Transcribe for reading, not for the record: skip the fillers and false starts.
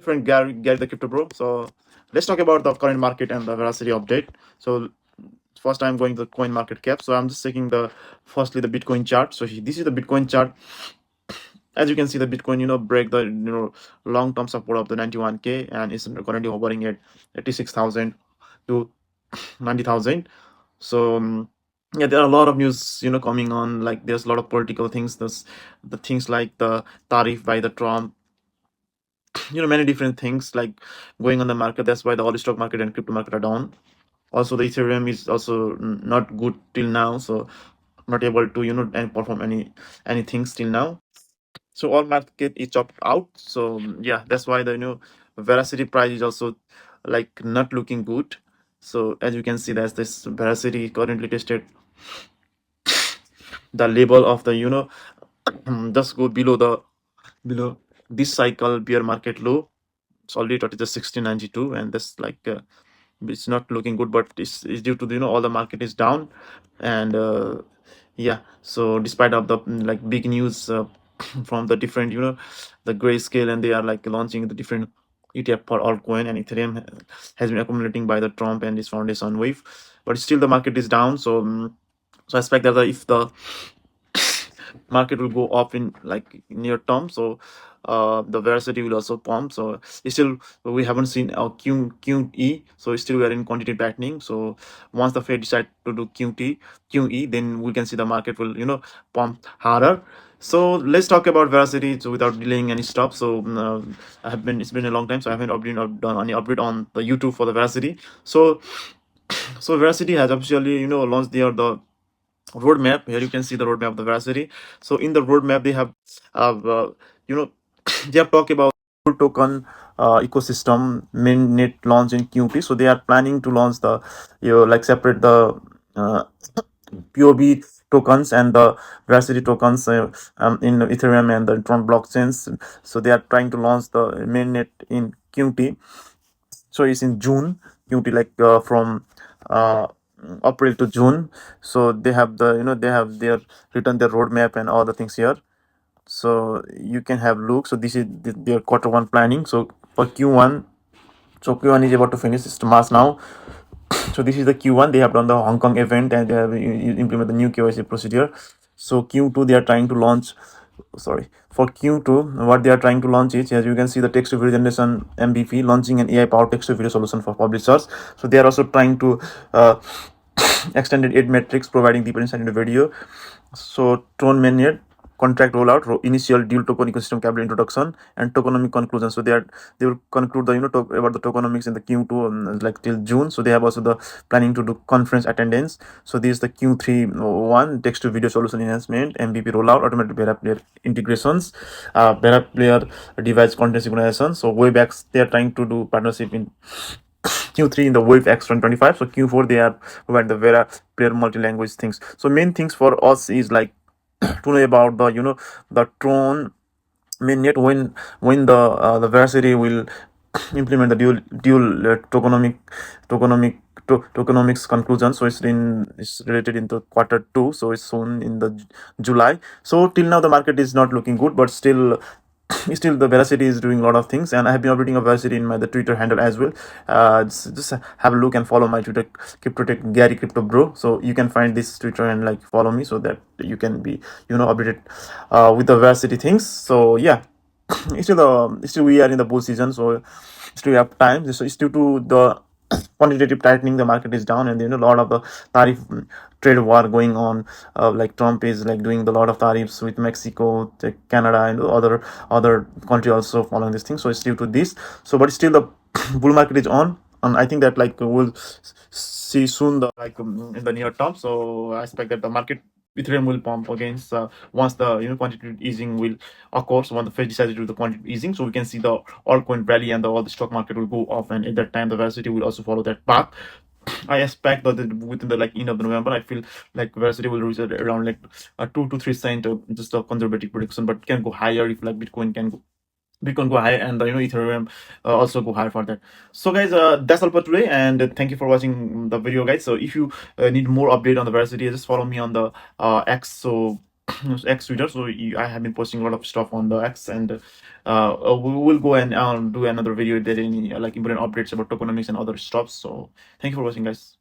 Friend Gary the Crypto Bro. So let's talk about the current market and the Veracity update. So first I'm going to the coin market cap. So I'm just taking the firstly the Bitcoin chart. So this is the Bitcoin chart. As you can see, the Bitcoin break the long term support of the 91K and is currently hovering at 86,000 to 90,000. So yeah, there are a lot of news coming on. Like there's a lot of political things. There's the things like the tariff by the Trump, many different things like going on the market. That's why the all stock market and crypto market are down. Also the Ethereum is also not good till now, so not able to and perform anything still now. So all market is chopped out. So yeah, that's why the Veracity price is also like not looking good. So as you can see, that's this Veracity currently tested the level of the just go below this cycle bear market low. It's already touched the 1692, and that's like it's not looking good, but it's due to all the market is down. And yeah, so despite of the like big news from the different the grayscale, and they are like launching the different ETF for altcoin, and Ethereum has been accumulating by the Trump and his foundation wave, but still the market is down. So so I expect that if the market will go up in like near term, so the Veracity will also pump. So still we haven't seen our QE, so still we are in quantitative tightening. So once the Fed decide to do QE, then we can see the market will pump harder. So let's talk about Veracity, so without delaying any stuff. So it's been a long time, so I haven't done any update on the YouTube for the Veracity. So Veracity has officially launched the roadmap. Here you can see the roadmap of the Veracity. So in the roadmap they have you know they have talked about full token ecosystem mainnet launch in Q3. So they are planning to launch the like separate the POV tokens and the Veracity tokens in Ethereum and the Tron blockchains. So they are trying to launch the mainnet in Q3. So it's in June. Q3 like from uh, April to June. So they have the they have their written their roadmap and all the things here. So you can have look. So this is their quarter one planning. So for Q1, so Q1 is about to finish. It's March now. So this is the Q1. They have done the Hong Kong event and they have implement the new KYC procedure. So Q2 they are trying to launch. Sorry, for Q2 what they are trying to launch is, as you can see, the text to video generation MVP, launching an AI powered text to video solution for publishers. So they are also trying to extended aid metrics, providing deeper insight into video. So tone mainnet contract rollout, initial dual token ecosystem capital introduction, and tokenomic conclusion. So they will conclude the talk about the tokenomics in the Q2 like till June. So they have also the planning to do conference attendance. So this is the Q3 one, text to video solution enhancement, MVP rollout, automatic Vera player integrations, Vera player device content synchronization. So WebEx they are trying to do partnership in Q3 in the Wave X 2025. So Q4 they are provide the Vera player multi-language things. So main things for us is like to know about the the Tron mainnet, when the Veracity will implement the dual tokenomics conclusion. So it's related into quarter two. So it's soon in the July. So till now the market is not looking good, but still still the Veracity is doing a lot of things, and I have been updating a Veracity in my the Twitter handle as well. Just have a look and follow my Twitter, CryptoTech Gary Crypto Bro. So you can find this Twitter and like follow me, so that you can be updated with the Veracity things. So yeah, still we are in the bull season, so still we have time. So it's due to the quantitative tightening, the market is down, and a lot of the tariff trade war going on. Like Trump is like doing a lot of tariffs with Mexico, Canada, and other country also following this thing. So it's due to this. So but still the bull market is on, and I think that like we'll see soon the like in the near term. So I expect that the market Ethereum will pump against once the quantitative easing will occur. So when the Fed decides to do the quantitative easing, so we can see the altcoin rally and all the stock market will go off, and at that time the Veracity will also follow that path. I expect that within the like end of November, I feel like Veracity will reach around like a 2 to 3 cent, just a conservative prediction, but can go higher if like Bitcoin go high, and Ethereum also go higher for that. So guys, that's all for today, and thank you for watching the video, guys. So if you need more update on the Veracity, just follow me on the X. So X Twitter. So I have been posting a lot of stuff on the X, and we will go and do another video if there are any like important updates about tokenomics and other stuff. So thank you for watching, guys.